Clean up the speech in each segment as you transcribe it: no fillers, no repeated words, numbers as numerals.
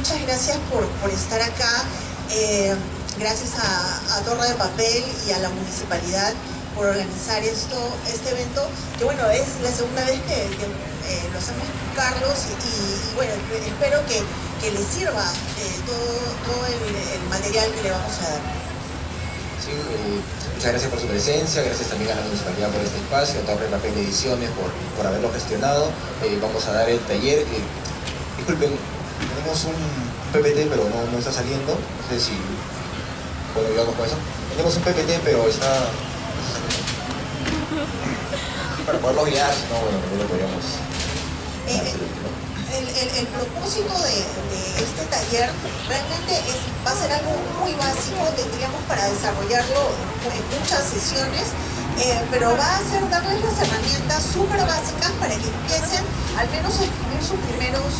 muchas gracias por estar acá. Gracias a Torre de Papel y a la municipalidad por organizar este evento, que bueno, es la segunda vez que lo hacemos con Carlos y bueno, espero que les sirva todo el material que le vamos a dar. Sí, muchas gracias por su presencia, gracias también a la municipalidad por este espacio, a Torre de Papel Ediciones por haberlo gestionado. Vamos a dar el taller. Disculpen, tenemos un PPT pero no está saliendo, no sé si puedo ayudarnos con eso. Tenemos un PPT pero está para poderlo guiar, si no, bueno, también lo podríamos el propósito de este taller realmente va a ser algo muy básico. Tendríamos para desarrollarlo en muchas sesiones, pero va a ser darles las herramientas súper básicas para que empiecen al menos a escribir sus primeros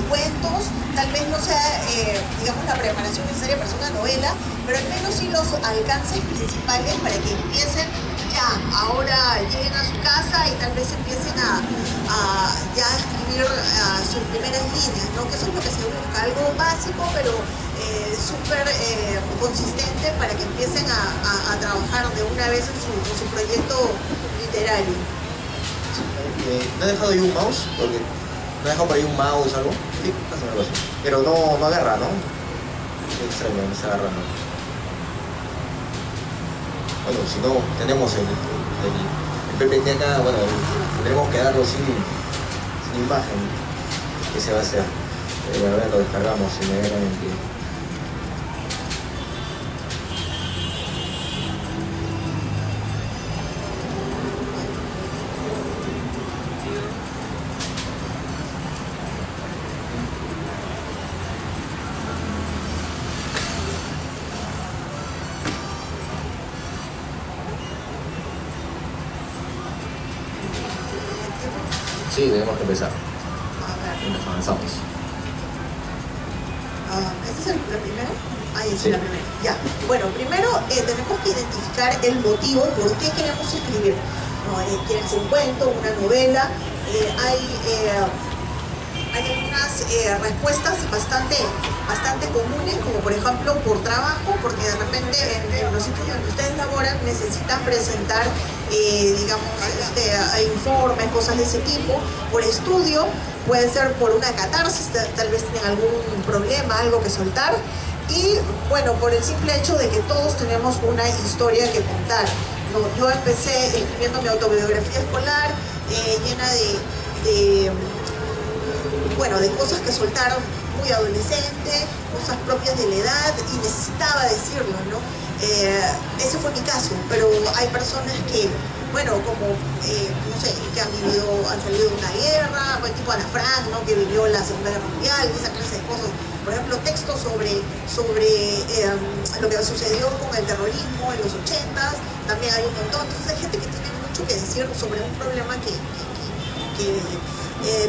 cuentos. Tal vez no sea, digamos, la preparación necesaria para hacer una novela, pero al menos sí los alcances principales para que empiecen ya, ahora lleguen a su casa y tal vez empiecen a ya escribir sus primeras líneas, ¿no? Que eso es lo que se busca, algo básico pero súper consistente para que empiecen a trabajar de una vez en su proyecto literario. ¿No he dejado ahí un mouse? Porque ¿no he dejado por ahí un mouse o algo? Sí, pasa algo así. Pero no agarra, ¿no? Es extraño, no está agarrando. Bueno, si no tenemos el PPT acá, bueno, tendremos que darlo sin imagen. ¿Qué se va a hacer? A ver, lo descargamos inmediatamente. Sí, tenemos que empezar. Mientras avanzamos. ¿Esta es la primera? Ahí es sí. La primera. Ya. Bueno, primero tenemos que identificar el motivo por qué queremos escribir. ¿No? ¿Quieren hacer un cuento, una novela? Hay algunas respuestas bastante comunes, como por ejemplo por trabajo, porque de repente en los sitios donde ustedes laboran necesitan presentar digamos, informes, cosas de ese tipo. Por estudio, puede ser por una catarsis, tal vez tienen algún problema, algo que soltar. Y bueno, por el simple hecho de que todos tenemos una historia que contar. ¿No? Yo empecé escribiendo mi autobiografía escolar, llena de cosas que soltaron muy adolescente, cosas propias de la edad, y necesitaba decirlo, ¿no? Ese fue mi caso, pero hay personas que, bueno, como, no sé, que han salido de una guerra, o el tipo Ana Frank, ¿no? Que vivió la Segunda Guerra Mundial, esa clase de cosas. Por ejemplo, textos sobre lo que sucedió con el terrorismo en los 80s, también hay un montón. Entonces hay gente que tiene mucho que decir sobre un problema que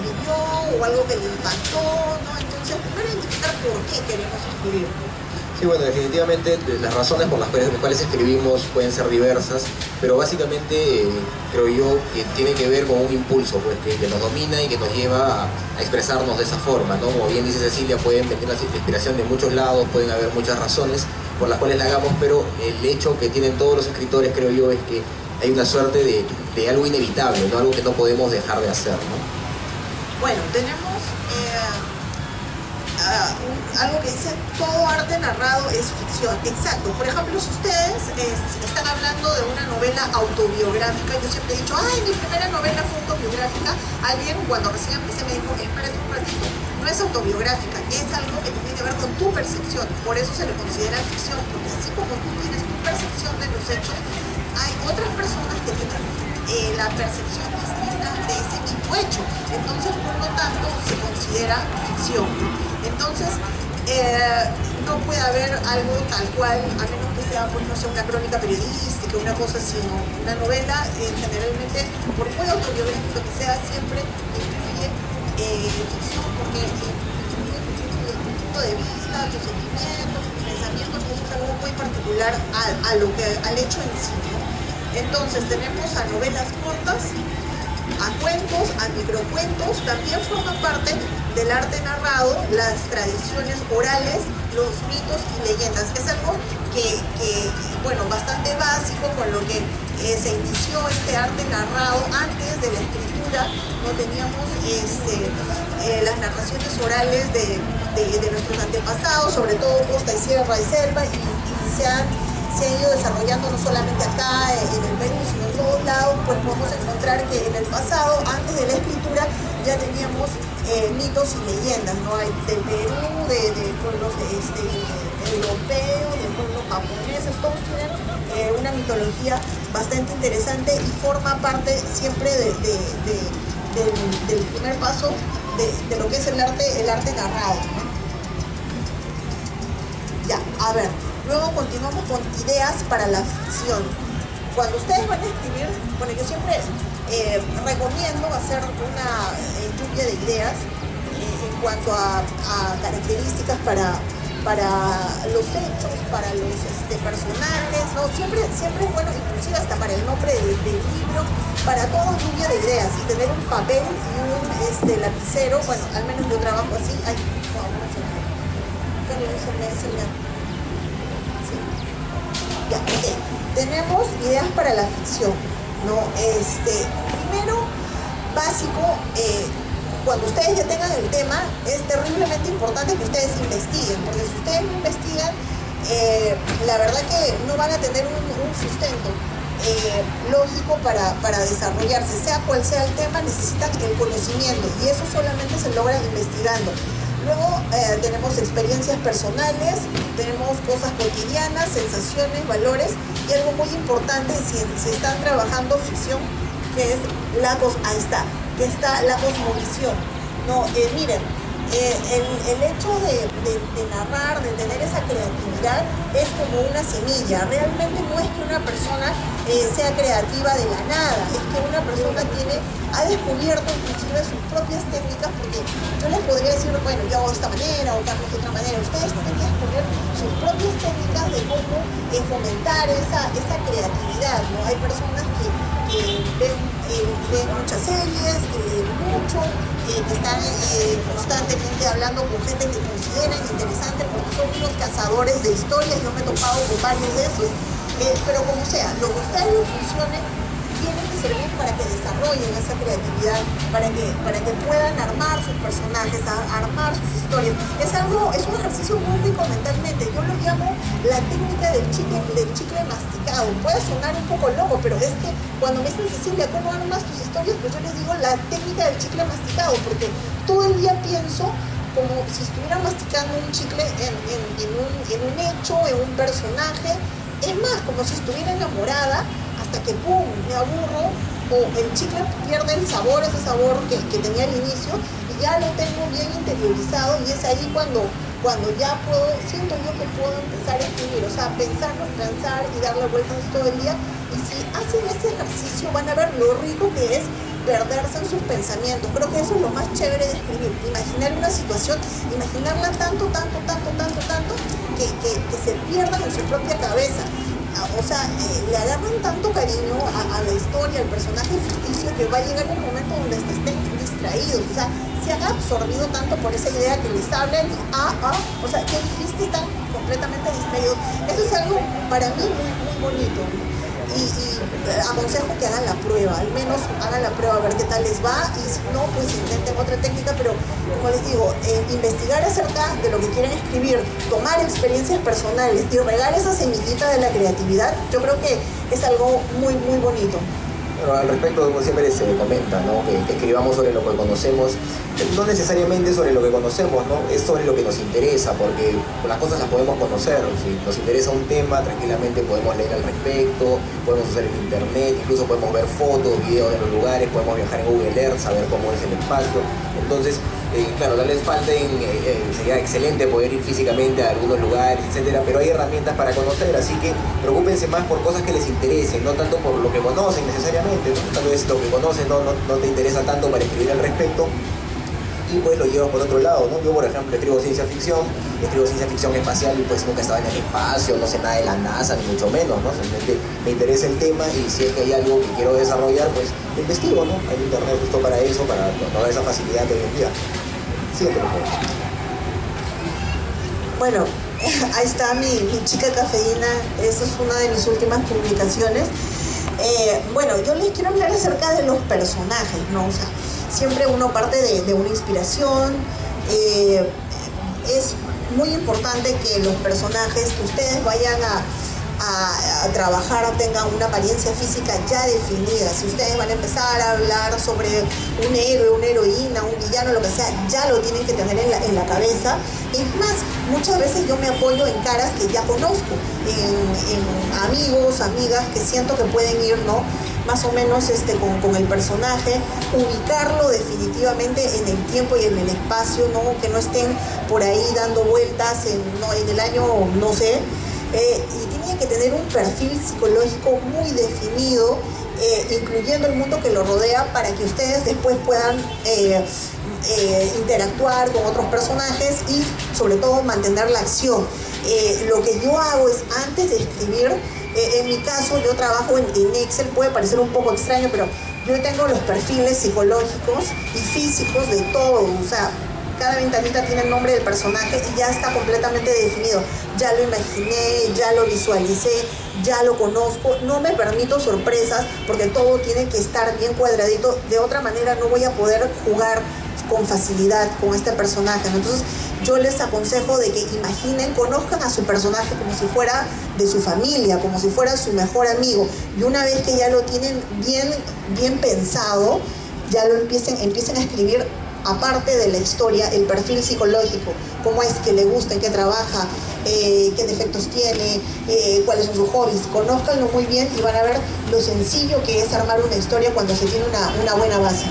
vivió o algo que le impactó, ¿no? Entonces, primero identificar por qué queremos escribir. Sí, bueno, definitivamente las razones por las cuales escribimos pueden ser diversas, pero básicamente creo yo que tiene que ver con un impulso pues, que nos domina y que nos lleva a expresarnos de esa forma, ¿no? Como bien dice Cecilia, pueden venir la inspiración de muchos lados, pueden haber muchas razones por las cuales la hagamos, pero el hecho que tienen todos los escritores, creo yo, es que hay una suerte de algo inevitable, ¿no? Algo que no podemos dejar de hacer, ¿no? Bueno, tenemos algo que dice: todo arte narrado es ficción. Exacto. Por ejemplo, si ustedes están hablando de una novela autobiográfica, yo siempre he dicho, ay, mi primera novela fue autobiográfica. Alguien cuando recién empecé me dijo, espérate un ratito, no es autobiográfica, es algo que tiene que ver con tu percepción. Por eso se le considera ficción, porque así como tú tienes tu percepción de los hechos, hay otras personas que tienen la percepción distinta de ese mismo hecho. Entonces, por lo tanto, se considera ficción. Entonces, no puede haber algo tal cual, a menos que sea, pues, no sé, una crónica periodística, una cosa, sino una novela, generalmente, por muy autobiográfico que sea, siempre incluye ficción, porque incluye tu punto de vista, tus sentimientos, tus pensamientos, que es algo muy particular al hecho en sí, ¿no? Entonces tenemos a novelas cortas, a cuentos, a microcuentos, también forman parte del arte narrado, las tradiciones orales, los mitos y leyendas. Es algo bueno, bastante básico con lo que se inició este arte narrado. Antes de la escritura no teníamos las narraciones orales de nuestros antepasados, sobre todo costa y sierra y selva, y se han ido desarrollando no solamente acá en el Perú, sino en todos lados. Pues podemos encontrar que en el pasado, antes de la escritura, ya teníamos mitos y leyendas, ¿no? Del Perú, de pueblos europeos, de pueblos japoneses, todos tienen una mitología bastante interesante y forma parte siempre del primer paso de lo que es el arte narrado, ¿no? Ya, a ver, luego continuamos con ideas para la ficción. Cuando ustedes van a escribir, bueno, yo siempre recomiendo hacer una lluvia de ideas en cuanto a características para los hechos, para los personajes, ¿no? Siempre es bueno, inclusive hasta para el nombre del libro, para todo lluvia de ideas, y tener un papel y un lapicero. Bueno, al menos yo trabajo así. Ay, sí. Ya, okay. Tenemos ideas para la ficción, ¿no? Primero, básico, cuando ustedes ya tengan el tema, es terriblemente importante que ustedes investiguen, porque si ustedes no investigan, la verdad que no van a tener un sustento lógico para desarrollarse. Sea cual sea el tema, necesitan el conocimiento, y eso solamente se logra investigando. Luego tenemos experiencias personales, tenemos cosas cotidianas, sensaciones, valores, y algo muy importante si están trabajando ficción, que es la cosmovisión. No, miren, el hecho de narrar, de tener esa creatividad, es como una semilla. Realmente no es que una persona sea creativa de la nada, es que una persona ha descubierto inclusive sus propias técnicas, porque yo les podría decir, bueno, yo hago de esta manera o Carlos de otra manera. Ustedes tienen que descubrir sus propias técnicas de cómo fomentar esa creatividad, ¿no? Hay personas que ven muchas series, que leen mucho, que están constantemente hablando con gente que consideran interesante, porque son unos cazadores de historias. Yo me he topado con varios de esos, pero como sea, lo que a ustedes les funcione tiene que servir para que desarrollen esa creatividad, para que puedan armar sus personajes, armar sus historias. Es un ejercicio muy rico mentalmente. Yo lo llamo la técnica del chicle masticado. Puede sonar un poco loco, pero es que cuando me dicen, Cecilia, ¿cómo armas tus historias? Pues yo les digo la técnica del chicle masticado, porque todo el día pienso como si estuviera masticando un chicle en un hecho, en un personaje. Es más, como si estuviera enamorada, hasta que ¡pum!, me aburro, o el chicle pierde el sabor, ese sabor que tenía al inicio, y ya lo tengo bien interiorizado, y es ahí cuando ya siento yo que puedo empezar a escribir. O sea, pensar y darle vueltas todo el día. Y si hacen ese ejercicio, van a ver lo rico que es perderse en sus pensamientos. Creo que eso es lo más chévere de escribir. Imaginar una situación, imaginarla tanto, que se pierdan en su propia cabeza. O sea, le agarran tanto cariño a la historia, al personaje ficticio, que va a llegar un momento donde estén distraídos. O sea, se han absorbido tanto por esa idea que les hablan y o sea, ¿qué dijiste? Están completamente distraídos. Eso es algo para mí muy, muy bonito. Y aconsejo que hagan la prueba, al menos hagan la prueba a ver qué tal les va, y si no, pues intenten otra técnica. Pero como les digo, investigar acerca de lo que quieren escribir, tomar experiencias personales y regar esa semillita de la creatividad, yo creo que es algo muy, muy bonito. Bueno, al respecto, como siempre se comenta, ¿no?, que escribamos sobre lo que conocemos, no necesariamente sobre lo que conocemos, ¿no?, es sobre lo que nos interesa, porque las cosas las podemos conocer. Si nos interesa un tema, tranquilamente podemos leer al respecto, podemos usar el internet, incluso podemos ver fotos, videos de los lugares, podemos viajar en Google Earth, saber cómo es el espacio. Entonces, claro, tal vez sería excelente poder ir físicamente a algunos lugares, etcétera, pero hay herramientas para conocer, así que preocúpense más por cosas que les interesen, no tanto por lo que conocen necesariamente, ¿no? Tal vez lo que conocen no te interesa tanto para escribir al respecto, y pues lo llevas por otro lado, ¿no? Yo, por ejemplo, escribo ciencia ficción espacial, y pues nunca estaba en el espacio, no sé nada de la NASA, ni mucho menos, ¿no? Simplemente me interesa el tema, y si es que hay algo que quiero desarrollar, pues investigo, ¿no? Hay internet justo para eso, para toda esa facilidad de hoy en día. Siguiente, por favor. Bueno, ahí está mi chica cafeína, esa es una de mis últimas publicaciones. Bueno, yo les quiero hablar acerca de los personajes, ¿no? O sea, siempre uno parte de una inspiración. Es muy importante que los personajes que ustedes vayan a trabajar tengan una apariencia física ya definida. Si ustedes van a empezar a hablar sobre un héroe, una heroína, un villano, lo que sea, ya lo tienen que tener en la cabeza. Es más, muchas veces yo me apoyo en caras que ya conozco, en amigos, amigas que siento que pueden ir, ¿no?, más o menos con el personaje, ubicarlo definitivamente en el tiempo y en el espacio, ¿no?, que no estén por ahí dando vueltas en el año, no sé. Y tiene que tener un perfil psicológico muy definido, incluyendo el mundo que lo rodea, para que ustedes después puedan interactuar con otros personajes y sobre todo mantener la acción. Lo que yo hago es, antes de escribir, en mi caso yo trabajo en Excel, puede parecer un poco extraño, pero yo tengo los perfiles psicológicos y físicos de todo, o sea, cada ventanita tiene el nombre del personaje y ya está completamente definido. Ya lo imaginé, ya lo visualicé, ya lo conozco. No me permito sorpresas porque todo tiene que estar bien cuadradito. De otra manera no voy a poder jugar con facilidad con este personaje, ¿no? Entonces yo les aconsejo de que imaginen, conozcan a su personaje como si fuera de su familia, como si fuera su mejor amigo. Y una vez que ya lo tienen bien pensado, ya lo empiecen a escribir. Aparte de la historia, el perfil psicológico, cómo es que le gusta, en qué trabaja, qué defectos tiene, cuáles son sus hobbies. Conózcanlo muy bien y van a ver lo sencillo que es armar una historia cuando se tiene una buena base.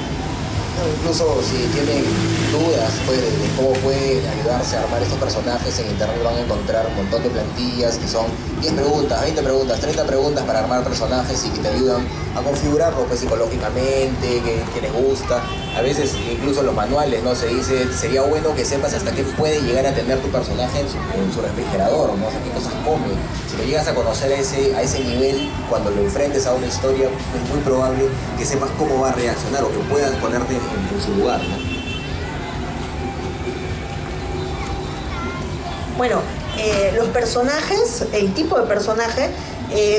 Incluso si tienen dudas pues, de cómo puede ayudarse a armar estos personajes, en internet van a encontrar un montón de plantillas que son 10 preguntas, 20 preguntas, 30 preguntas para armar personajes y que te ayudan a configurarlo pues, psicológicamente, qué les gusta. A veces incluso en los manuales, ¿no?, se dice, sería bueno que sepas hasta qué puede llegar a tener tu personaje en su refrigerador, ¿no? O sea, qué cosas come. Si lo llegas a conocer a ese nivel, cuando lo enfrentes a una historia, es muy probable que sepas cómo va a reaccionar o que puedas ponerte en su lugar, ¿no? Bueno, los personajes, el tipo de personaje,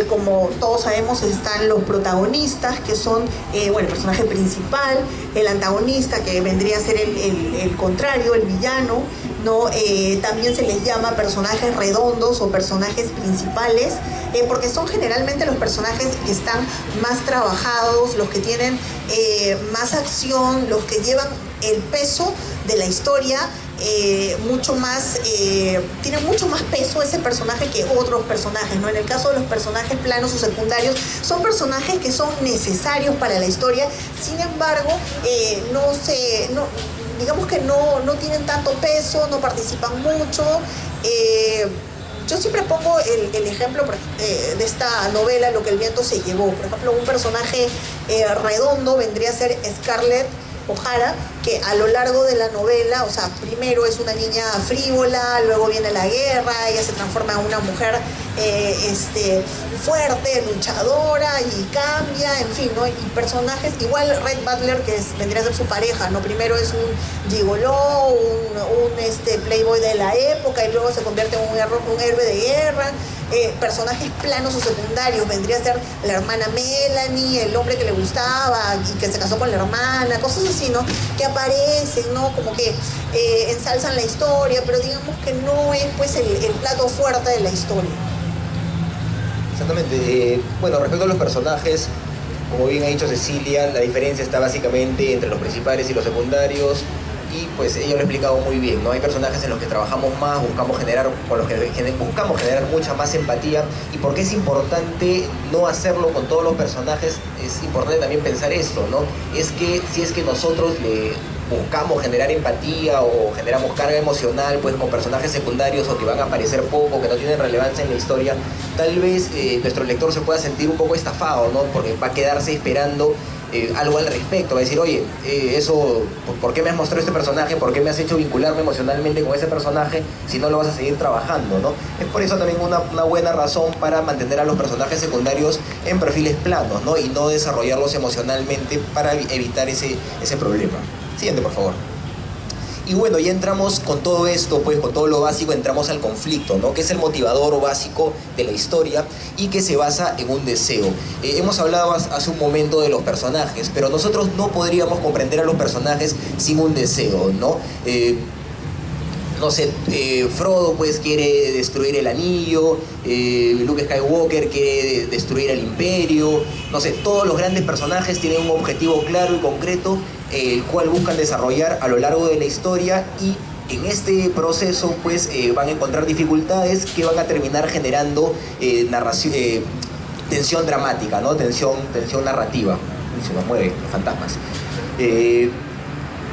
como todos sabemos, están los protagonistas, que son el personaje principal, el antagonista, que vendría a ser el contrario, el villano, ¿no? También se les llama personajes redondos o personajes principales, porque son generalmente los personajes que están más trabajados, los que tienen más acción, los que llevan el peso de la historia. Tiene mucho más peso ese personaje que otros personajes, ¿no? En el caso de los personajes planos o secundarios, son personajes que son necesarios para la historia, sin embargo, digamos que no tienen tanto peso, no participan mucho. Yo siempre pongo el ejemplo de esta novela, Lo que el viento se llevó. Por ejemplo, un personaje redondo vendría a ser Scarlett O'Hara, que a lo largo de la novela, o sea, primero es una niña frívola, luego viene la guerra, ella se transforma en una mujer fuerte, luchadora, y cambia, en fin, ¿no? Y personajes, igual Red Butler, que vendría a ser su pareja, ¿no? Primero es un gigoló, un playboy de la época, y luego se convierte en un héroe de guerra. Personajes planos o secundarios, vendría a ser la hermana Melanie, el hombre que le gustaba y que se casó con la hermana, cosas así, ¿no? Que aparecen, ¿no? Como que ensalzan la historia, pero digamos que no es pues el plato fuerte de la historia. Exactamente. Bueno, respecto a los personajes, como bien ha dicho Cecilia, la diferencia está básicamente entre los principales y los secundarios. Y pues ella lo ha explicado muy bien, ¿no? Hay personajes en los que trabajamos más, buscamos generar mucha más empatía. Y porque es importante no hacerlo con todos los personajes, es importante también pensar esto, ¿no? Es que si es que nosotros le buscamos generar empatía o generamos carga emocional pues con personajes secundarios o que van a aparecer poco, que no tienen relevancia en la historia, tal vez nuestro lector se pueda sentir un poco estafado, ¿no? Porque va a quedarse esperando algo al respecto, va a decir, oye, ¿por qué me has mostrado este personaje? ¿Por qué me has hecho vincularme emocionalmente con ese personaje si no lo vas a seguir trabajando, ¿no? Es por eso también una buena razón para mantener a los personajes secundarios en perfiles planos, ¿no? Y no desarrollarlos emocionalmente para evitar ese problema. Siguiente, por favor. Y bueno, ya entramos con todo esto, pues con todo lo básico, entramos al conflicto, ¿no? Que es el motivador básico de la historia y que se basa en un deseo. Hemos hablado hace un momento de los personajes, pero nosotros no podríamos comprender a los personajes sin un deseo, ¿no? No sé, Frodo pues quiere destruir el anillo, Luke Skywalker quiere destruir el imperio, no sé, todos los grandes personajes tienen un objetivo claro y concreto, el cual buscan desarrollar a lo largo de la historia, y en este proceso pues van a encontrar dificultades que van a terminar generando tensión dramática, ¿no? Tensión narrativa. Se nos mueven los fantasmas.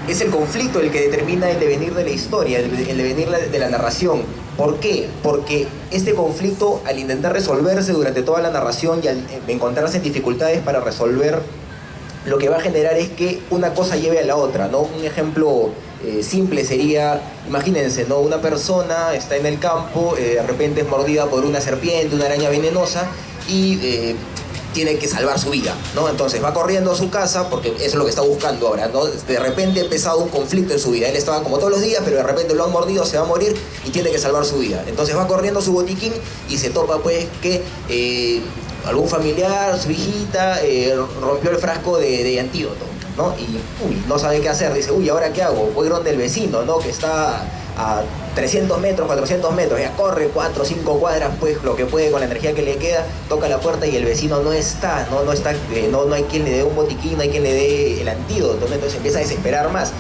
Es el conflicto el que determina el devenir de la historia, el devenir de la narración. ¿Por qué? Porque este conflicto, al intentar resolverse durante toda la narración y al encontrarse en dificultades para resolver, lo que va a generar es que una cosa lleve a la otra, ¿no? Un ejemplo simple sería, imagínense, ¿no? Una persona está en el campo, de repente es mordida por una serpiente, una araña venenosa, y tiene que salvar su vida, ¿no? Entonces va corriendo a su casa, porque eso es lo que está buscando ahora, ¿no? De repente ha empezado un conflicto en su vida. Él estaba como todos los días, pero de repente lo han mordido, se va a morir y tiene que salvar su vida. Entonces va corriendo a su botiquín y se topa pues que algún familiar, su hijita, rompió el frasco de antídoto, ¿no? Y no sabe qué hacer. Dice, ¿ahora qué hago? Voy donde el vecino, ¿no? Que está a 300 metros, 400 metros, ya corre 4 o 5 cuadras, pues lo que puede con la energía que le queda, toca la puerta y el vecino no está, no hay quien le dé un botiquín, no hay quien le dé el antídoto, ¿no? Entonces empieza a desesperar más.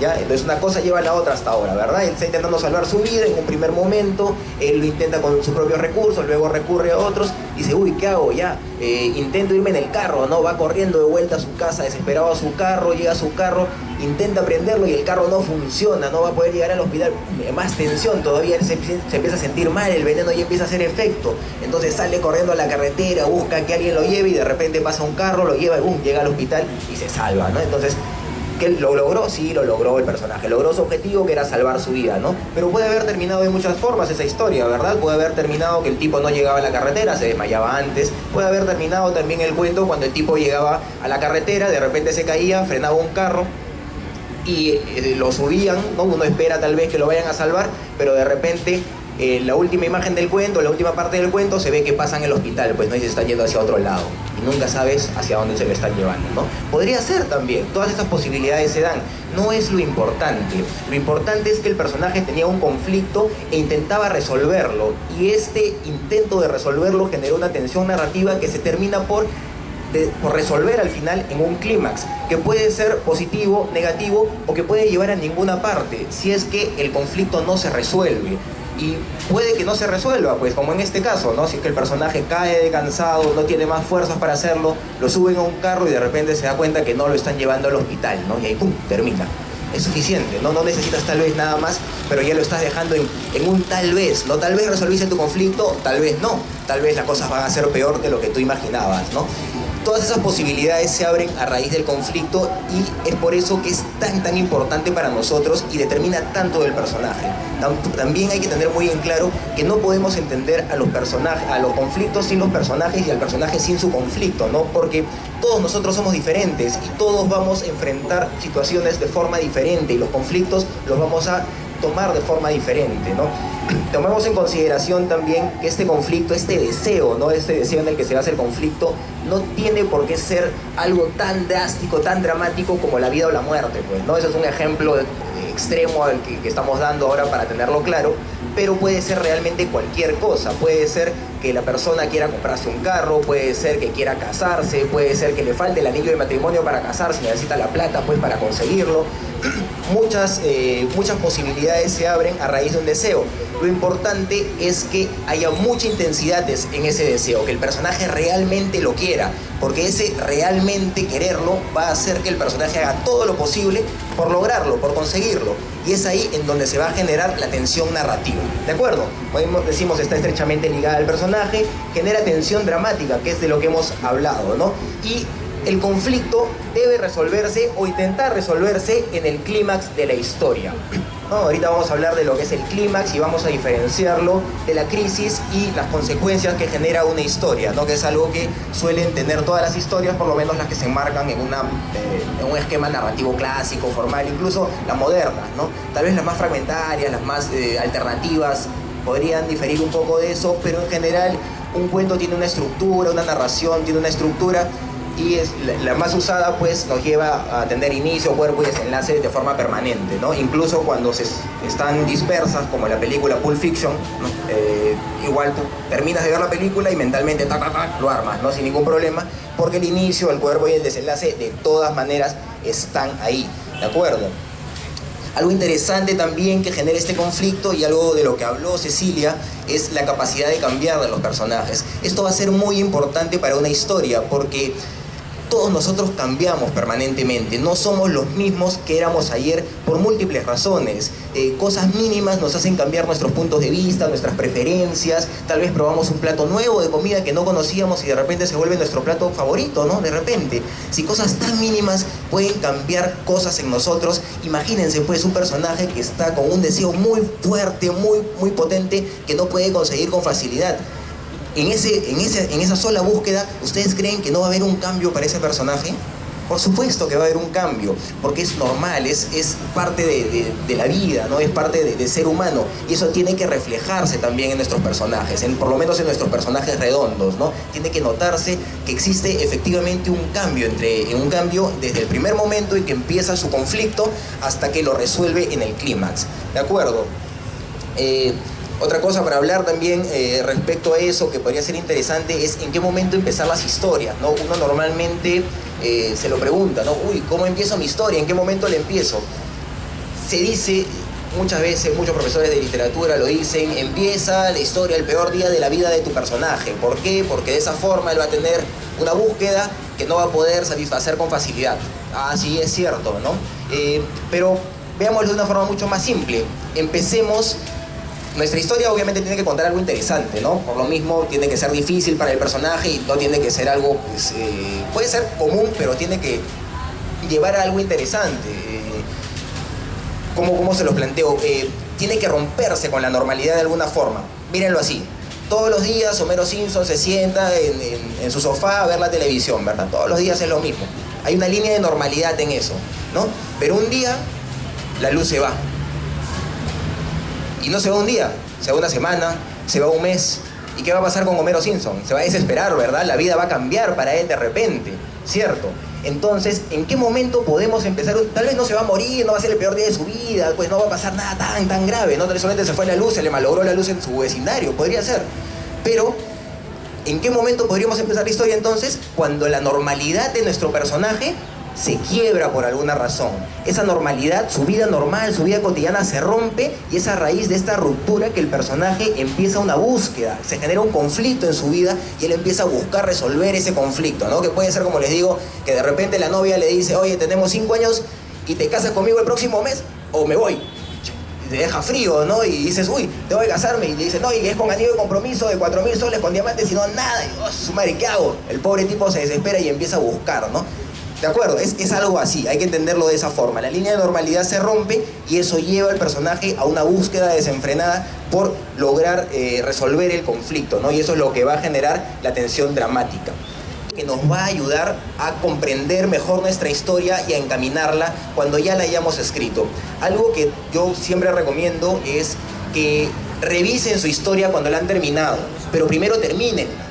¿Ya? Entonces una cosa lleva a la otra hasta ahora, ¿verdad? Él está intentando salvar su vida en un primer momento, él lo intenta con sus propios recursos, luego recurre a otros, dice, ¿qué hago? Ya, intento irme en el carro, ¿no? Va corriendo de vuelta a su casa, desesperado a su carro, llega a su carro, intenta prenderlo y el carro no funciona, no va a poder llegar al hospital, más tensión, todavía él se empieza a sentir mal, el veneno ya empieza a hacer efecto, entonces sale corriendo a la carretera, busca que alguien lo lleve y de repente pasa un carro, lo lleva y llega al hospital y se salva, ¿no? Entonces, ¿que lo logró? Sí, lo logró el personaje. Logró su objetivo, que era salvar su vida, ¿no? Pero puede haber terminado de muchas formas esa historia, ¿verdad? Puede haber terminado que el tipo no llegaba a la carretera, se desmayaba antes. Puede haber terminado también el cuento cuando el tipo llegaba a la carretera, de repente se caía, frenaba un carro y lo subían, ¿no? Uno espera tal vez que lo vayan a salvar, pero de repente la última imagen del cuento, la última parte del cuento, se ve que pasan el hospital, pues no, y se están yendo hacia otro lado. Y nunca sabes hacia dónde se lo están llevando, ¿no? Podría ser también, todas esas posibilidades se dan. No es lo importante. Lo importante es que el personaje tenía un conflicto e intentaba resolverlo. Y este intento de resolverlo generó una tensión narrativa que se termina por resolver al final en un clímax, que puede ser positivo, negativo, o que puede llevar a ninguna parte, si es que el conflicto no se resuelve. Y puede que no se resuelva, pues como en este caso, ¿no? Si es que el personaje cae de cansado, no tiene más fuerzas para hacerlo, lo suben a un carro y de repente se da cuenta que no lo están llevando al hospital, ¿no? Y ahí ¡pum!, termina. Es suficiente, ¿no? No necesitas tal vez nada más, pero ya lo estás dejando en un tal vez, ¿no? Tal vez resolviste tu conflicto, tal vez no. Tal vez las cosas van a ser peor de lo que tú imaginabas, ¿no? Todas esas posibilidades se abren a raíz del conflicto y es por eso que es tan importante para nosotros y determina tanto del personaje. También hay que tener muy en claro que no podemos entender a los personajes, a los conflictos sin los personajes y al personaje sin su conflicto, ¿no? Porque todos nosotros somos diferentes y todos vamos a enfrentar situaciones de forma diferente y los conflictos los vamos a tomar de forma diferente, ¿no? Tomemos en consideración también que este conflicto, este deseo, ¿no? Este deseo en el que se basa el conflicto, no tiene por qué ser algo tan drástico, tan dramático como la vida o la muerte, pues, ¿no? Ese es un ejemplo extremo al que estamos dando ahora para tenerlo claro, pero puede ser realmente cualquier cosa. Puede ser que la persona quiera comprarse un carro, puede ser que quiera casarse, puede ser que le falte el anillo de matrimonio para casarse, necesita la plata pues para conseguirlo. Muchas posibilidades se abren a raíz de un deseo. Lo importante es que haya mucha intensidad en ese deseo, que el personaje realmente lo quiera, porque ese realmente quererlo va a hacer que el personaje haga todo lo posible por lograrlo, por conseguirlo. Y es ahí en donde se va a generar la tensión narrativa, ¿de acuerdo? Decimos, está estrechamente ligada al personaje, genera tensión dramática, que es de lo que hemos hablado, ¿no? Y el conflicto debe resolverse o intentar resolverse en el clímax de la historia. ¿no? Ahorita vamos a hablar de lo que es el clímax y vamos a diferenciarlo de la crisis y las consecuencias que genera una historia, ¿no? Que es algo que suelen tener todas las historias, por lo menos las que se enmarcan en un esquema narrativo clásico, formal, incluso las modernas, ¿no? Tal vez las más fragmentarias, las más alternativas, podrían diferir un poco de eso, pero en general un cuento tiene una estructura, una narración tiene una estructura, y es la más usada, pues nos lleva a tener inicio, cuerpo y desenlace de forma permanente, ¿no? Incluso cuando están dispersas, como en la película Pulp Fiction, ¿no? Igual tú terminas de ver la película y mentalmente lo armas, ¿no? Sin ningún problema, porque el inicio, el cuerpo y el desenlace de todas maneras están ahí, ¿de acuerdo? Algo interesante también que genera este conflicto, y algo de lo que habló Cecilia, es la capacidad de cambiar de los personajes. Esto va a ser muy importante para una historia, porque todos nosotros cambiamos permanentemente, no somos los mismos que éramos ayer por múltiples razones. Cosas mínimas nos hacen cambiar nuestros puntos de vista, nuestras preferencias. Tal vez probamos un plato nuevo de comida que no conocíamos y de repente se vuelve nuestro plato favorito, ¿no? De repente, si cosas tan mínimas pueden cambiar cosas en nosotros, imagínense pues un personaje que está con un deseo muy fuerte, muy potente, que no puede conseguir con facilidad. En esa sola búsqueda, ¿ustedes creen que no va a haber un cambio para ese personaje? Por supuesto que va a haber un cambio, porque es normal, es parte de la vida, ¿no? Es parte de ser humano, y eso tiene que reflejarse también en nuestros personajes, por lo menos en nuestros personajes redondos, ¿no? Tiene que notarse que existe efectivamente un cambio desde el primer momento en que empieza su conflicto hasta que lo resuelve en el clímax, ¿de acuerdo? Otra cosa para hablar también respecto a eso que podría ser interesante es en qué momento empezar las historias, ¿no? Uno normalmente se lo pregunta, ¿no? Uy, ¿cómo empiezo mi historia? ¿En qué momento la empiezo? Se dice muchas veces, muchos profesores de literatura lo dicen, empieza la historia el peor día de la vida de tu personaje. ¿Por qué? Porque de esa forma él va a tener una búsqueda que no va a poder satisfacer con facilidad. Ah, sí, es cierto, ¿no? Pero veámoslo de una forma mucho más simple. Empecemos. Nuestra historia obviamente tiene que contar algo interesante, ¿no? Por lo mismo tiene que ser difícil para el personaje y no tiene que ser algo, pues, puede ser común, pero tiene que llevar a algo interesante. ¿Cómo se los planteo? Tiene que romperse con la normalidad de alguna forma. Mírenlo así. Todos los días Homero Simpson se sienta en su sofá a ver la televisión, ¿verdad? Todos los días es lo mismo. Hay una línea de normalidad en eso, ¿no? Pero un día la luz se va. Y no se va un día, se va una semana, se va un mes. ¿Y qué va a pasar con Homero Simpson? Se va a desesperar, ¿verdad? La vida va a cambiar para él de repente, ¿cierto? Entonces, ¿en qué momento podemos empezar? Tal vez no se va a morir, no va a ser el peor día de su vida, pues no va a pasar nada tan grave, ¿no? Solamente se fue la luz, se le malogró la luz en su vecindario, podría ser. Pero, ¿en qué momento podríamos empezar la historia entonces? Cuando la normalidad de nuestro personaje se quiebra por alguna razón. Esa normalidad, su vida normal, su vida cotidiana se rompe, y es a raíz de esta ruptura que el personaje empieza una búsqueda, se genera un conflicto en su vida y él empieza a buscar resolver ese conflicto, ¿no? Que puede ser, como les digo, que de repente la novia le dice, oye, tenemos 5 años y te casas conmigo el próximo mes o me voy. Y te deja frío, ¿no? Y dices, uy, tengo que casarme. Y le dice, no, y es con anillo de compromiso de 4.000 soles con diamantes y no nada. Y, oh, su madre, ¿qué hago? El pobre tipo se desespera y empieza a buscar, ¿no? ¿De acuerdo? Es algo así, hay que entenderlo de esa forma. La línea de normalidad se rompe y eso lleva al personaje a una búsqueda desenfrenada por lograr resolver el conflicto, ¿no? Y eso es lo que va a generar la tensión dramática, que nos va a ayudar a comprender mejor nuestra historia y a encaminarla cuando ya la hayamos escrito. Algo que yo siempre recomiendo es que revisen su historia cuando la han terminado, pero primero terminen.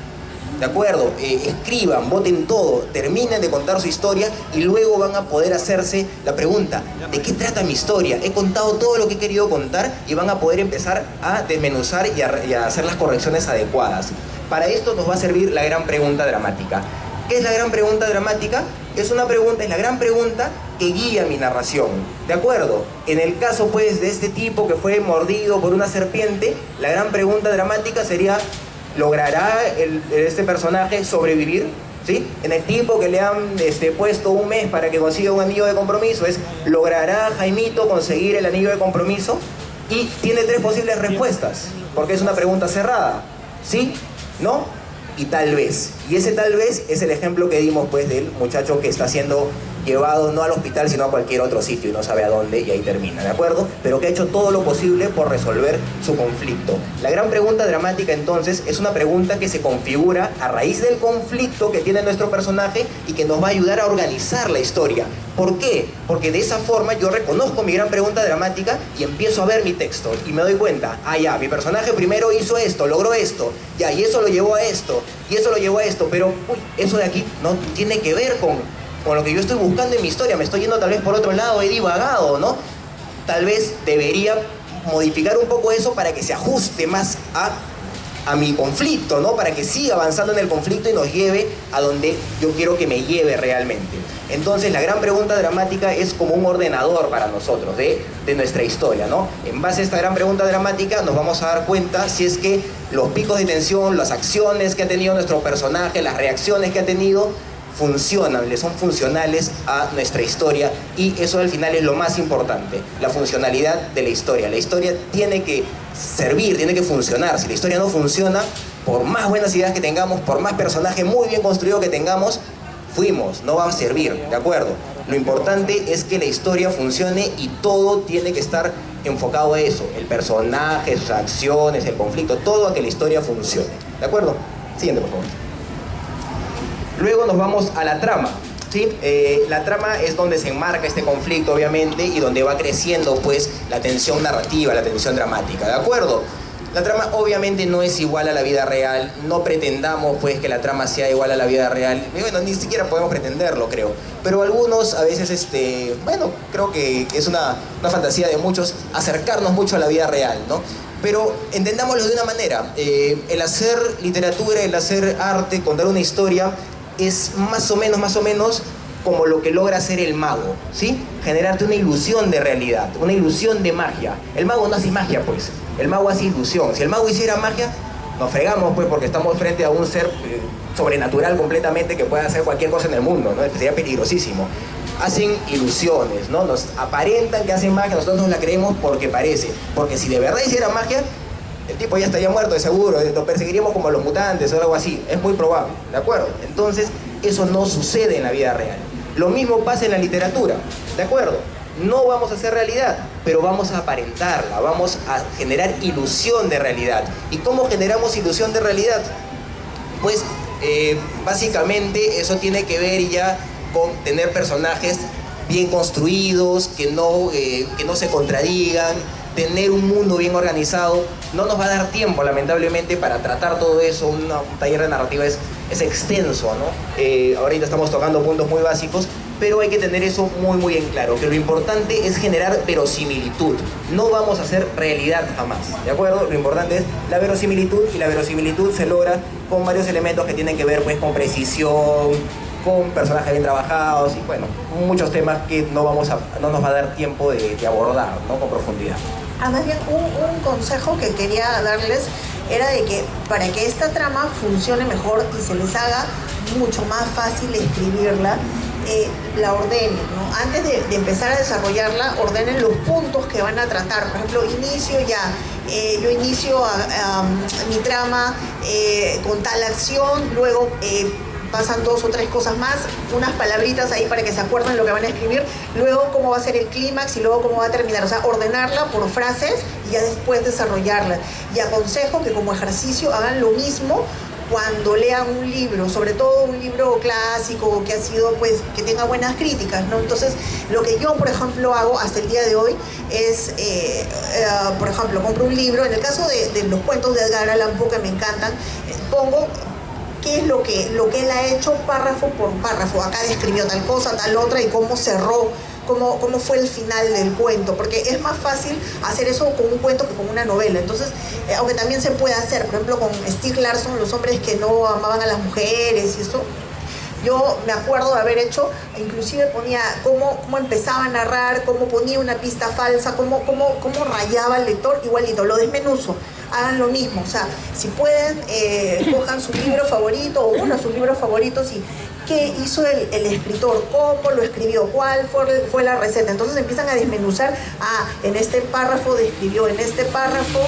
¿De acuerdo? Escriban, voten todo, terminen de contar su historia y luego van a poder hacerse la pregunta, ¿de qué trata mi historia? He contado todo lo que he querido contar, y van a poder empezar a desmenuzar y a hacer las correcciones adecuadas. Para esto nos va a servir la gran pregunta dramática. ¿Qué es la gran pregunta dramática? Es la gran pregunta que guía mi narración, ¿de acuerdo? En el caso pues de este tipo que fue mordido por una serpiente, la gran pregunta dramática sería, ¿logrará este personaje sobrevivir? ¿Sí? En el tipo que le han puesto un mes para que consiga un anillo de compromiso, ¿logrará Jaimito conseguir el anillo de compromiso? Y tiene 3 posibles respuestas, porque es una pregunta cerrada. ¿Sí? ¿No? Y tal vez. Y ese tal vez es el ejemplo que dimos pues del muchacho que está siendo llevado no al hospital sino a cualquier otro sitio y no sabe a dónde y ahí termina, ¿de acuerdo? Pero que ha hecho todo lo posible por resolver su conflicto. La gran pregunta dramática entonces es una pregunta que se configura a raíz del conflicto que tiene nuestro personaje y que nos va a ayudar a organizar la historia. ¿Por qué? Porque de esa forma yo reconozco mi gran pregunta dramática y empiezo a ver mi texto y me doy cuenta, ah ya, mi personaje primero hizo esto, logró esto, ya, y eso lo llevó a esto, y eso lo llevó a esto, pero uy, eso de aquí no tiene que ver con lo que yo estoy buscando en mi historia, me estoy yendo tal vez por otro lado, he divagado, ¿no? Tal vez debería modificar un poco eso para que se ajuste más a mi conflicto, ¿no? Para que siga avanzando en el conflicto y nos lleve a donde yo quiero que me lleve realmente. Entonces la gran pregunta dramática es como un ordenador para nosotros de nuestra historia, ¿no? En base a esta gran pregunta dramática nos vamos a dar cuenta si es que los picos de tensión, las acciones que ha tenido nuestro personaje, las reacciones que ha tenido, funcionan, le son funcionales a nuestra historia, y eso al final es lo más importante, la funcionalidad de la historia. La historia tiene que servir, tiene que funcionar. Si la historia no funciona, por más buenas ideas que tengamos, por más personaje muy bien construido que tengamos, no va a servir, ¿de acuerdo? Lo importante es que la historia funcione y todo tiene que estar enfocado a eso, el personaje, sus acciones, el conflicto, todo a que la historia funcione, ¿de acuerdo? Siguiente, por favor. Luego nos vamos a la trama, ¿sí? La trama es donde se enmarca este conflicto, obviamente, y donde va creciendo, pues, la tensión narrativa, la tensión dramática, ¿de acuerdo? La trama obviamente no es igual a la vida real, no pretendamos, pues, que la trama sea igual a la vida real, y bueno, ni siquiera podemos pretenderlo, creo. Pero algunos, a veces, bueno, creo que es una fantasía de muchos acercarnos mucho a la vida real, ¿no? Pero entendámoslo de una manera, el hacer literatura, el hacer arte, contar una historia, es más o menos como lo que logra hacer el mago, ¿sí? Generarte una ilusión de realidad, una ilusión de magia. El mago no hace magia, pues. El mago hace ilusión. Si el mago hiciera magia, nos fregamos, pues, porque estamos frente a un ser sobrenatural completamente que puede hacer cualquier cosa en el mundo, ¿no? Sería peligrosísimo. Hacen ilusiones, ¿no? Nos aparentan que hacen magia, nosotros nos la creemos porque parece. Porque si de verdad hiciera magia, el tipo ya estaría muerto de seguro, lo perseguiríamos como los mutantes o algo así, es muy probable, ¿de acuerdo? Entonces, eso no sucede en la vida real. Lo mismo pasa en la literatura, ¿de acuerdo? No vamos a hacer realidad, pero vamos a aparentarla, vamos a generar ilusión de realidad. ¿Y cómo generamos ilusión de realidad? Pues, básicamente, eso tiene que ver ya con tener personajes bien construidos, que no se contradigan, tener un mundo bien organizado. No nos va a dar tiempo, lamentablemente, para tratar todo eso. Un taller de narrativa es extenso, ¿no? Ahorita estamos tocando puntos muy básicos, pero hay que tener eso muy en claro, que lo importante es generar verosimilitud. No vamos a hacer realidad jamás, ¿de acuerdo? Lo importante es la verosimilitud, y la verosimilitud se logra con varios elementos que tienen que ver, pues, con precisión, con personajes bien trabajados y, bueno, muchos temas que no nos va a dar tiempo de abordar, ¿no? Con profundidad. Más bien, un consejo que quería darles era de que para que esta trama funcione mejor y se les haga mucho más fácil escribirla, la ordenen, ¿no? Antes de empezar a desarrollarla, ordenen los puntos que van a tratar. Por ejemplo, yo inicio mi trama con tal acción, luego pasan 2 o 3 cosas más, unas palabritas ahí para que se acuerden lo que van a escribir, luego cómo va a ser el clímax y luego cómo va a terminar. O sea, ordenarla por frases y ya después desarrollarla. Y aconsejo que como ejercicio hagan lo mismo cuando lean un libro, sobre todo un libro clásico que ha sido, pues, que tenga buenas críticas, ¿no? Entonces, lo que yo, por ejemplo, hago hasta el día de hoy es, por ejemplo, compro un libro, en el caso de los cuentos de Edgar Allan Poe, que me encantan, pongo qué es lo que él ha hecho párrafo por párrafo. Acá describió tal cosa, tal otra, y cómo cerró, cómo fue el final del cuento, porque es más fácil hacer eso con un cuento que con una novela. Entonces, aunque también se puede hacer, por ejemplo, con Stieg Larsson, Los hombres que no amaban a las mujeres y eso. Yo me acuerdo de haber hecho, inclusive ponía cómo empezaba a narrar, cómo ponía una pista falsa, cómo rayaba al lector, igualito, lo desmenuzo. Hagan lo mismo, o sea, si pueden, cojan su libro favorito o uno de sus libros favoritos y qué hizo el escritor, cómo lo escribió, cuál fue la receta. Entonces empiezan a desmenuzar, en este párrafo describió, en este párrafo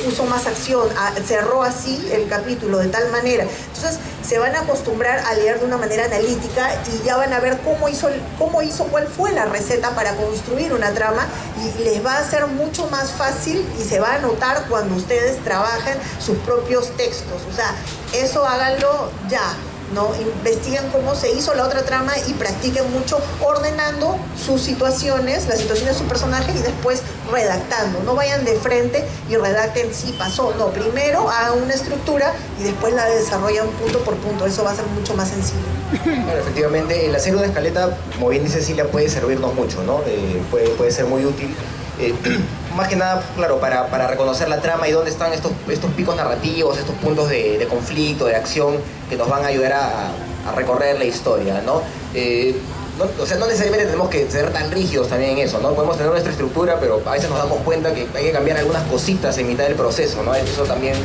puso más acción, cerró así el capítulo de tal manera. Entonces se van a acostumbrar a leer de una manera analítica y ya van a ver cuál fue la receta para construir una trama, y les va a ser mucho más fácil y se va a notar cuando ustedes trabajen sus propios textos. O sea, eso háganlo ya, ¿no? Investiguen cómo se hizo la otra trama y practiquen mucho ordenando sus situaciones, las situaciones de su personaje, y después redactando. No vayan de frente y redacten sí pasó, no, primero hagan una estructura y después la desarrollan punto por punto. Eso va a ser mucho más sencillo. Bueno, efectivamente, el hacer una escaleta, como bien dice Cecilia, puede servirnos mucho, ¿no? Puede ser muy útil. Más que nada, claro, para reconocer la trama y dónde están estos picos narrativos, estos puntos de conflicto, de acción, que nos van a ayudar a recorrer la historia, ¿no? O sea, no necesariamente tenemos que ser tan rígidos también en eso, ¿no? Podemos tener nuestra estructura, pero a veces nos damos cuenta que hay que cambiar algunas cositas en mitad del proceso, ¿no? Eso también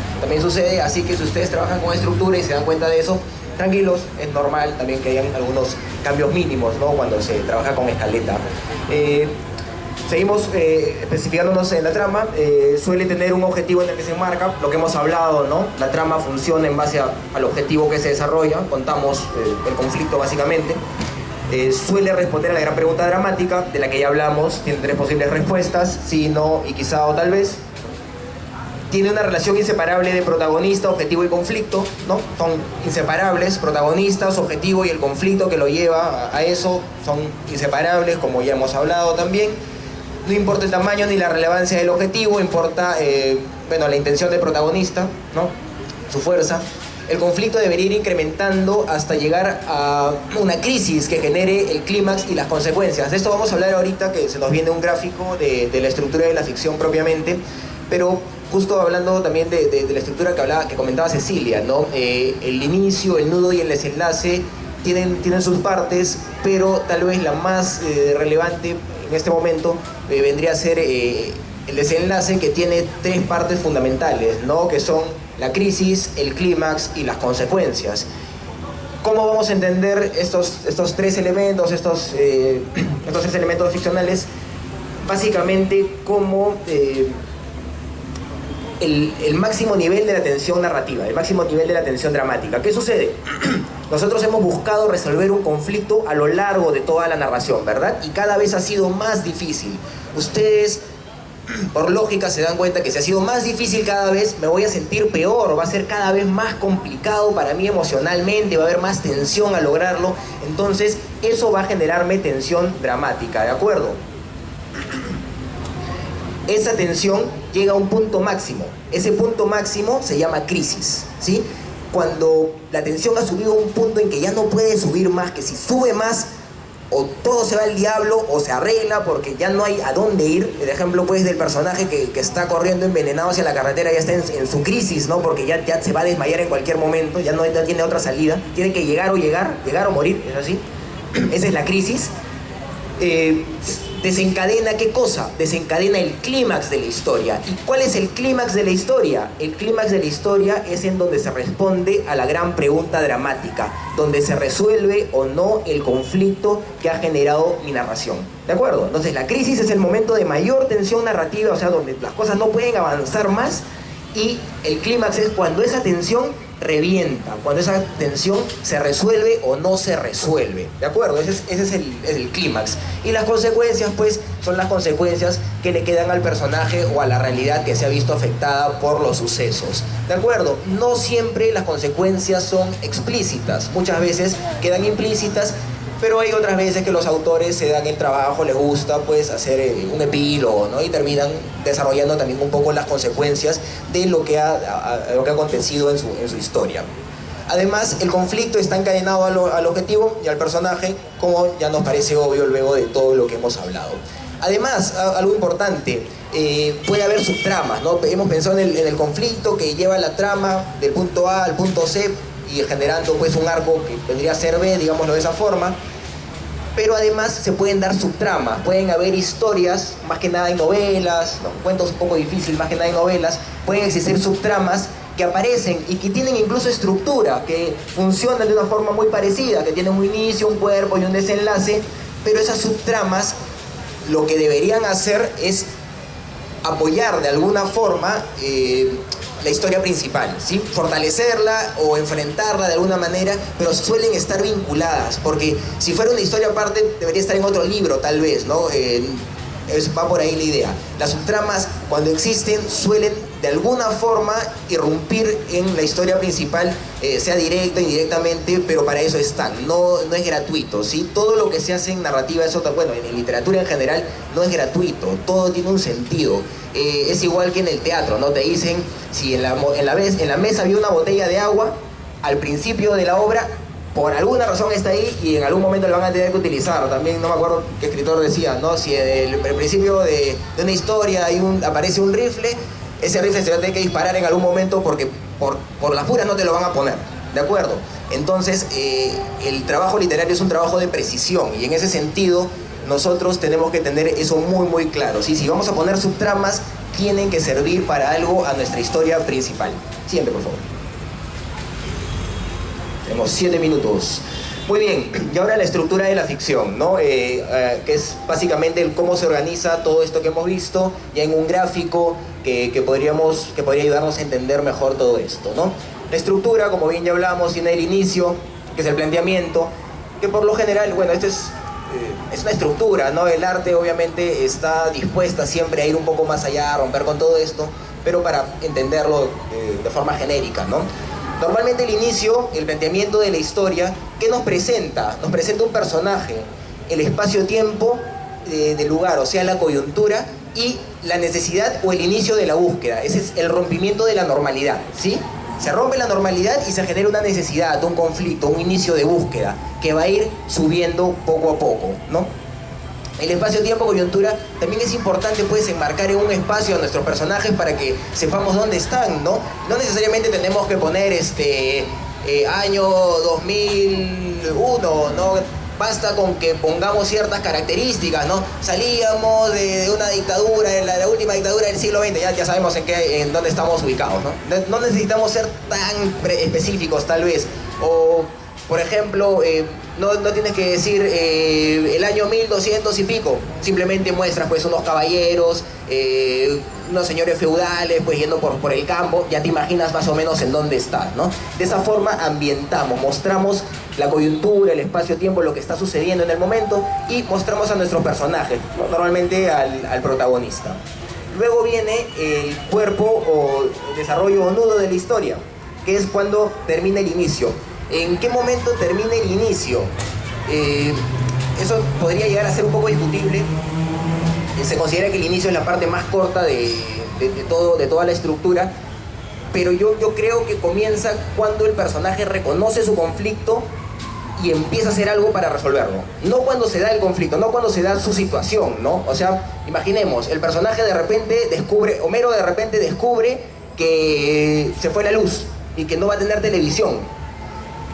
sucede, así que si ustedes trabajan con estructura y se dan cuenta de eso, tranquilos, es normal también que hayan algunos cambios mínimos, ¿no? Cuando se trabaja con escaleta. Seguimos especificándonos en la trama. Suele tener un objetivo en el que se enmarca, lo que hemos hablado, ¿no? La trama funciona en base al objetivo que se desarrolla, contamos el conflicto básicamente. Suele responder a la gran pregunta dramática, de la que ya hablamos, tiene 3 posibles respuestas, sí, no y quizá o tal vez. Tiene una relación inseparable de protagonista, objetivo y conflicto, ¿no? Son inseparables, protagonistas, objetivo y el conflicto que lo lleva a eso son inseparables, como ya hemos hablado también. No importa el tamaño ni la relevancia del objetivo, importa la intención del protagonista, ¿no? Su fuerza. El conflicto debería ir incrementando hasta llegar a una crisis que genere el clímax y las consecuencias. De esto vamos a hablar ahorita, que se nos viene un gráfico de la estructura de la ficción propiamente, pero justo hablando también de la estructura que comentaba Cecilia, ¿no? El inicio, el nudo y el desenlace tienen sus partes, pero tal vez la más relevante en este momento vendría a ser el desenlace, que tiene 3 partes fundamentales, ¿no? Que son la crisis, el clímax y las consecuencias. ¿Cómo vamos a entender estos 3 elementos, estos 3 elementos ficcionales? Básicamente como el máximo nivel de la tensión narrativa, el máximo nivel de la tensión dramática. ¿Qué sucede? Nosotros hemos buscado resolver un conflicto a lo largo de toda la narración, ¿verdad? Y cada vez ha sido más difícil. Ustedes, por lógica, se dan cuenta que si ha sido más difícil cada vez, me voy a sentir peor, va a ser cada vez más complicado para mí emocionalmente, va a haber más tensión al lograrlo. Entonces, eso va a generarme tensión dramática, ¿de acuerdo? Esa tensión llega a un punto máximo. Ese punto máximo se llama crisis, ¿sí? Cuando la tensión ha subido a un punto en que ya no puede subir más, que si sube más, o todo se va al diablo, o se arregla porque ya no hay a dónde ir. El ejemplo, pues, del personaje que está corriendo envenenado hacia la carretera, ya está en su crisis, ¿no? Porque ya se va a desmayar en cualquier momento, ya no tiene otra salida, tiene que llegar o morir, ¿es así? Esa es la crisis. Desencadena, ¿qué cosa? Desencadena el clímax de la historia. ¿Y cuál es el clímax de la historia? El clímax de la historia es en donde se responde a la gran pregunta dramática, donde se resuelve o no el conflicto que ha generado mi narración, ¿de acuerdo? Entonces la crisis es el momento de mayor tensión narrativa, o sea, donde las cosas no pueden avanzar más, y el clímax es cuando esa tensión revienta, cuando esa tensión se resuelve o no se resuelve, ¿de acuerdo? Ese es el clímax. Y las consecuencias, pues, son las consecuencias que le quedan al personaje o a la realidad que se ha visto afectada por los sucesos, ¿de acuerdo? No siempre las consecuencias son explícitas, muchas veces quedan implícitas, pero hay otras veces que los autores se dan el trabajo, les gusta, pues, hacer un epílogo, ¿no? Y terminan desarrollando también un poco las consecuencias de lo que ha acontecido en su historia. Además, el conflicto está encadenado al objetivo y al personaje, como ya nos parece obvio luego de todo lo que hemos hablado. Además, algo importante, puede haber subtramas, ¿no? Hemos pensado en el conflicto que lleva la trama del punto A al punto C, y generando, pues, un arco que vendría a ser B, digámoslo de esa forma. Pero además se pueden dar subtramas, pueden haber historias, más que nada en novelas, ¿no? Cuentos un poco difíciles, más que nada en novelas, pueden existir subtramas que aparecen y que tienen incluso estructura, que funcionan de una forma muy parecida, que tienen un inicio, un cuerpo y un desenlace, pero esas subtramas lo que deberían hacer es apoyar de alguna forma la historia principal, ¿sí? Fortalecerla o enfrentarla de alguna manera, pero suelen estar vinculadas, porque si fuera una historia aparte debería estar en otro libro tal vez, ¿no? Va por ahí la idea. Las subtramas, cuando existen, suelen de alguna forma irrumpir en la historia principal, sea directa o indirectamente, pero para eso están, no es gratuito, ¿sí? Todo lo que se hace en narrativa es otra, bueno, en literatura en general no es gratuito, todo tiene un sentido. Es igual que en el teatro, ¿no? Te dicen, si en la mesa había una botella de agua, al principio de la obra, por alguna razón está ahí y en algún momento la van a tener que utilizar. También no me acuerdo qué escritor decía, ¿no? Si en el principio de una historia aparece un rifle, ese rifle se va a tener que disparar en algún momento porque por las puras no te lo van a poner, ¿de acuerdo? Entonces, el trabajo literario es un trabajo de precisión y en ese sentido nosotros tenemos que tener eso muy muy claro, ¿sí? Si vamos a poner subtramas, tienen que servir para algo a nuestra historia principal. Siguiente, por favor. Tenemos 7 minutos. Muy bien, y ahora la estructura de la ficción, ¿no? Que es básicamente cómo se organiza todo esto que hemos visto, ya en un gráfico que podría ayudarnos a entender mejor todo esto, ¿no? La estructura, como bien ya hablamos, tiene el inicio, que es el planteamiento, que por lo general, bueno, esto es una estructura, ¿no? El arte obviamente está dispuesta siempre a ir un poco más allá, a romper con todo esto, pero para entenderlo de forma genérica, ¿no? Normalmente el inicio, el planteamiento de la historia, ¿qué nos presenta? Nos presenta un personaje, el espacio-tiempo del lugar, o sea, la coyuntura y la necesidad o el inicio de la búsqueda. Ese es el rompimiento de la normalidad, ¿sí? Se rompe la normalidad y se genera una necesidad, un conflicto, un inicio de búsqueda que va a ir subiendo poco a poco, ¿no? El espacio-tiempo, coyuntura, también es importante pues enmarcar en un espacio a nuestros personajes para que sepamos dónde están, ¿no? No necesariamente tenemos que poner año 2001, ¿no? Basta con que pongamos ciertas características, ¿no? Salíamos de una dictadura, la última dictadura del siglo XX, ya sabemos en dónde estamos ubicados, ¿no? No necesitamos ser tan específicos tal vez, o por ejemplo, no tienes que decir el año 1200 y pico, simplemente muestras pues unos caballeros, unos señores feudales pues yendo por el campo, ya te imaginas más o menos en dónde estás, ¿no? De esa forma ambientamos, mostramos la coyuntura, el espacio-tiempo, lo que está sucediendo en el momento y mostramos a nuestros personajes, ¿no? Normalmente al protagonista. Luego viene el cuerpo o el desarrollo o nudo de la historia, que es cuando termina el inicio. ¿En qué momento termina el inicio? Eso podría llegar a ser un poco discutible. Se considera que el inicio es la parte más corta de toda la estructura, pero yo creo que comienza cuando el personaje reconoce su conflicto y empieza a hacer algo para resolverlo. No cuando se da el conflicto, no cuando se da su situación, ¿no? O sea, imaginemos, el personaje de repente Homero de repente descubre que se fue la luz y que no va a tener televisión.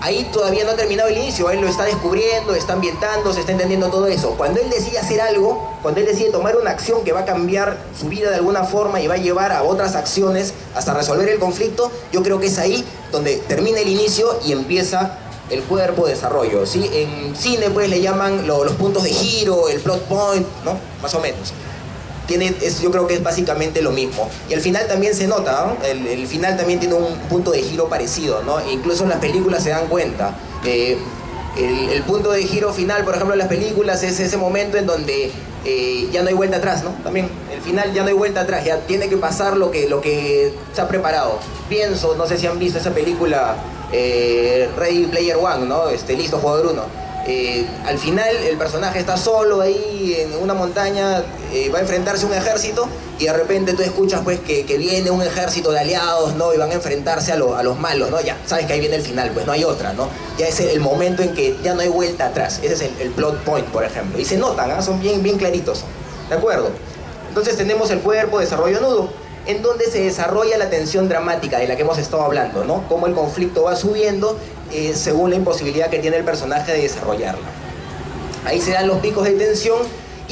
Ahí todavía no ha terminado el inicio, él lo está descubriendo, está ambientando, se está entendiendo todo eso. Cuando él decide hacer algo, cuando él decide tomar una acción que va a cambiar su vida de alguna forma y va a llevar a otras acciones hasta resolver el conflicto, yo creo que es ahí donde termina el inicio y empieza el cuerpo de desarrollo, ¿sí? En cine pues le llaman los puntos de giro, el plot point, ¿no? Más o menos. Yo creo que es básicamente lo mismo. Y al final también se nota, ¿no? El final también tiene un punto de giro parecido, ¿no? E incluso en las películas se dan cuenta. El punto de giro final, por ejemplo, en las películas es ese momento en donde ya no hay vuelta atrás, ¿no? También el final ya no hay vuelta atrás, ya tiene que pasar lo que se ha preparado. Pienso, no sé si han visto esa película Ready Player One, ¿no? Listo, jugador 1. Al final el personaje está solo ahí en una montaña, va a enfrentarse a un ejército y de repente tú escuchas pues que viene un ejército de aliados, ¿no? Y van a enfrentarse a los malos, ¿no? Ya sabes que ahí viene el final, pues no hay otra, ¿no? Ya es el momento en que ya no hay vuelta atrás. Ese es el plot point, por ejemplo. Y se notan, ¿eh? Son bien claritos, ¿de acuerdo? Entonces tenemos el cuerpo, desarrollo nudo, en donde se desarrolla la tensión dramática de la que hemos estado hablando, ¿no? Cómo el conflicto va subiendo según la imposibilidad que tiene el personaje de desarrollarla. Ahí se dan los picos de tensión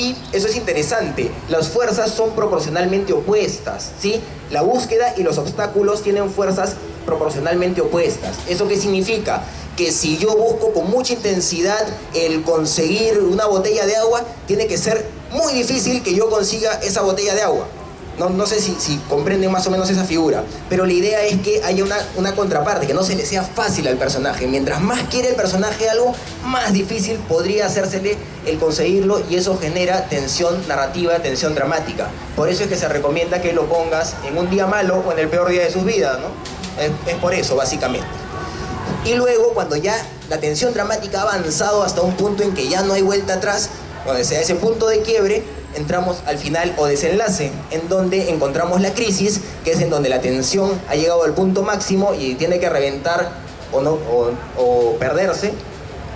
Y eso es interesante, las fuerzas son proporcionalmente opuestas, ¿sí? La búsqueda y los obstáculos tienen fuerzas proporcionalmente opuestas. ¿Eso qué significa? Que si yo busco con mucha intensidad el conseguir una botella de agua, tiene que ser muy difícil que yo consiga esa botella de agua. No sé si comprenden más o menos esa figura, pero la idea es que haya una contraparte, que no se le sea fácil al personaje. Mientras más quiere el personaje algo, más difícil podría hacérsele el conseguirlo, y eso genera tensión narrativa, tensión dramática. Por eso es que se recomienda que lo pongas en un día malo o en el peor día de sus vidas, ¿no? Es por eso, básicamente. Y luego, cuando ya la tensión dramática ha avanzado hasta un punto en que ya no hay vuelta atrás, cuando sea ese punto de quiebre, entramos al final o desenlace, en donde encontramos la crisis, que es en donde la tensión ha llegado al punto máximo y tiene que reventar o perderse.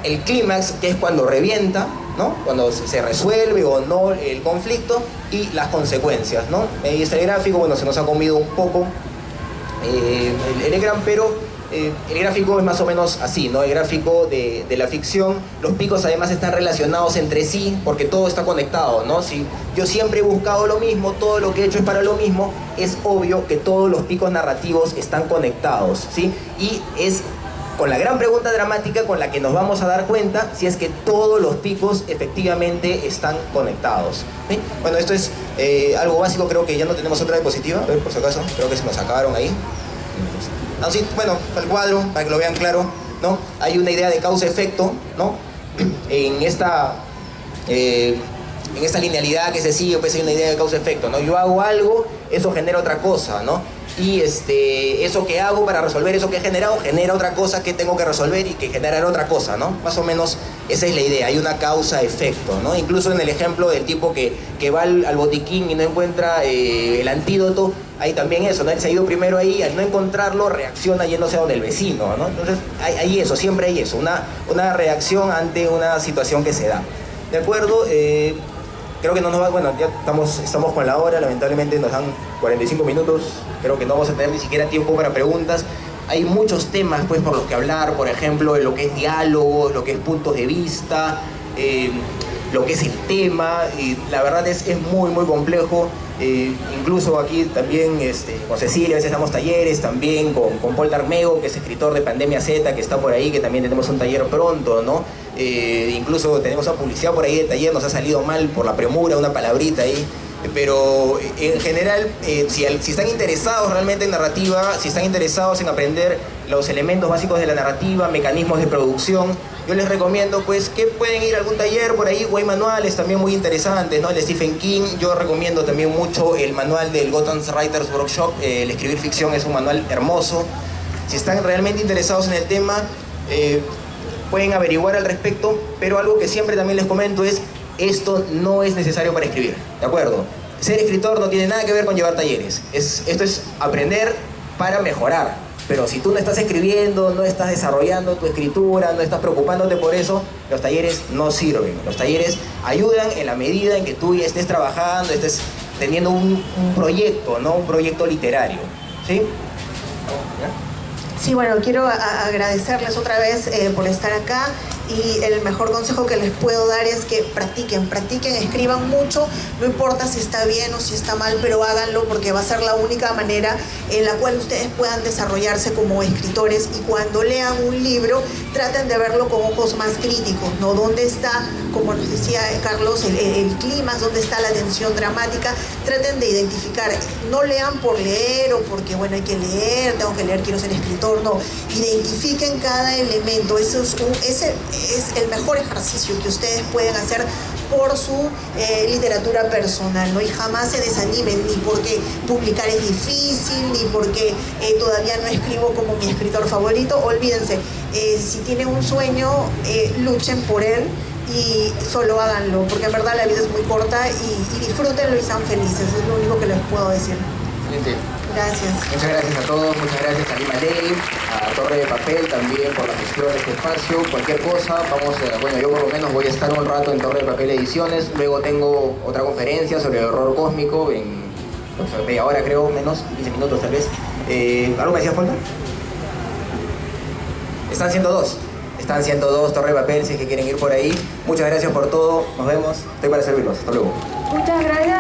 El clímax, que es cuando revienta, ¿no? Cuando se resuelve o no el conflicto, y las consecuencias, ¿no? Ahí está el gráfico. Bueno, se nos ha comido un poco el ecran, pero el gráfico es más o menos así, ¿no? El gráfico de la ficción, los picos además están relacionados entre sí, porque todo está conectado, ¿no? Si yo siempre he buscado lo mismo, todo lo que he hecho es para lo mismo, es obvio que todos los picos narrativos están conectados, ¿sí? Y es con la gran pregunta dramática con la que nos vamos a dar cuenta si es que todos los picos efectivamente están conectados, ¿sí? Bueno, esto es algo básico. Creo que ya no tenemos otra diapositiva, a ver, por si acaso, creo que se nos sacaron ahí. No, sí, bueno, el cuadro, para que lo vean claro, ¿no? Hay una idea de causa-efecto, ¿no? En esta linealidad que se sigue, pues hay una idea de causa-efecto, ¿no? Yo hago algo, eso genera otra cosa, ¿no? Y eso que hago para resolver eso que he generado, genera otra cosa que tengo que resolver y que generará otra cosa, ¿no? Más o menos esa es la idea, hay una causa-efecto, ¿no? Incluso en el ejemplo del tipo que va al botiquín y no encuentra el antídoto, hay también eso, ¿no? Él se ha ido primero ahí, al no encontrarlo reacciona yéndose a donde el vecino, ¿no? Entonces hay eso, siempre hay eso, una reacción ante una situación que se da. ¿De acuerdo? Creo que no nos va, bueno, ya estamos con la hora, lamentablemente nos dan 45 minutos, creo que no vamos a tener ni siquiera tiempo para preguntas. Hay muchos temas, pues, por los que hablar, por ejemplo, de lo que es diálogo, lo que es puntos de vista, lo que es el tema, y la verdad es muy, muy complejo. Incluso aquí también con Cecilia a veces damos talleres, también con Paul Darmego, que es escritor de Pandemia Z, que está por ahí, que también tenemos un taller pronto, ¿no? Incluso tenemos una publicidad por ahí de taller, nos ha salido mal por la premura, una palabrita ahí. Pero en general, si están interesados realmente en narrativa, si están interesados en aprender los elementos básicos de la narrativa, mecanismos de producción, yo les recomiendo, pues, que pueden ir a algún taller por ahí, o hay manuales también muy interesantes, ¿no? El de Stephen King. Yo recomiendo también mucho el manual del Gotham Writers Workshop. El escribir ficción es un manual hermoso. Si están realmente interesados en el tema, pueden averiguar al respecto, pero algo que siempre también les comento es: esto no es necesario para escribir, ¿de acuerdo? Ser escritor no tiene nada que ver con llevar talleres. Esto es aprender para mejorar. Pero si tú no estás escribiendo, no estás desarrollando tu escritura, no estás preocupándote por eso, los talleres no sirven. Los talleres ayudan en la medida en que tú ya estés trabajando, estés teniendo un proyecto, ¿no? Un proyecto literario, ¿sí? Sí, bueno, quiero agradecerles otra vez por estar acá, y el mejor consejo que les puedo dar es que practiquen, escriban mucho, no importa si está bien o si está mal, pero háganlo, porque va a ser la única manera en la cual ustedes puedan desarrollarse como escritores. Y cuando lean un libro, traten de verlo con ojos más críticos, ¿no? ¿Dónde está, como nos decía Carlos, el clima? ¿Dónde está la tensión dramática? Traten de identificar, no lean por leer o porque, bueno, hay que leer, tengo que leer, quiero ser escritor, no. Identifiquen cada elemento. Eso es el mejor ejercicio que ustedes pueden hacer por su literatura personal, ¿no? Y jamás se desanimen, ni porque publicar es difícil, ni porque todavía no escribo como mi escritor favorito. Olvídense, si tienen un sueño, luchen por él y solo háganlo, porque en verdad la vida es muy corta, y disfrútenlo y sean felices. Es lo único que les puedo decir. Gracias. Muchas gracias a todos, muchas gracias a Lima Ley, a Torre de Papel también por la gestión de este espacio. Cualquier cosa, bueno, yo por lo menos voy a estar un rato en Torre de Papel Ediciones, luego tengo otra conferencia sobre el horror cósmico en media hora, creo, menos, 15 minutos tal vez. ¿Algo me decías, Paul? Están siendo dos. Están 102, Torre de Papel, si es que quieren ir por ahí. Muchas gracias por todo, nos vemos, estoy para servirlos, hasta luego. Muchas gracias.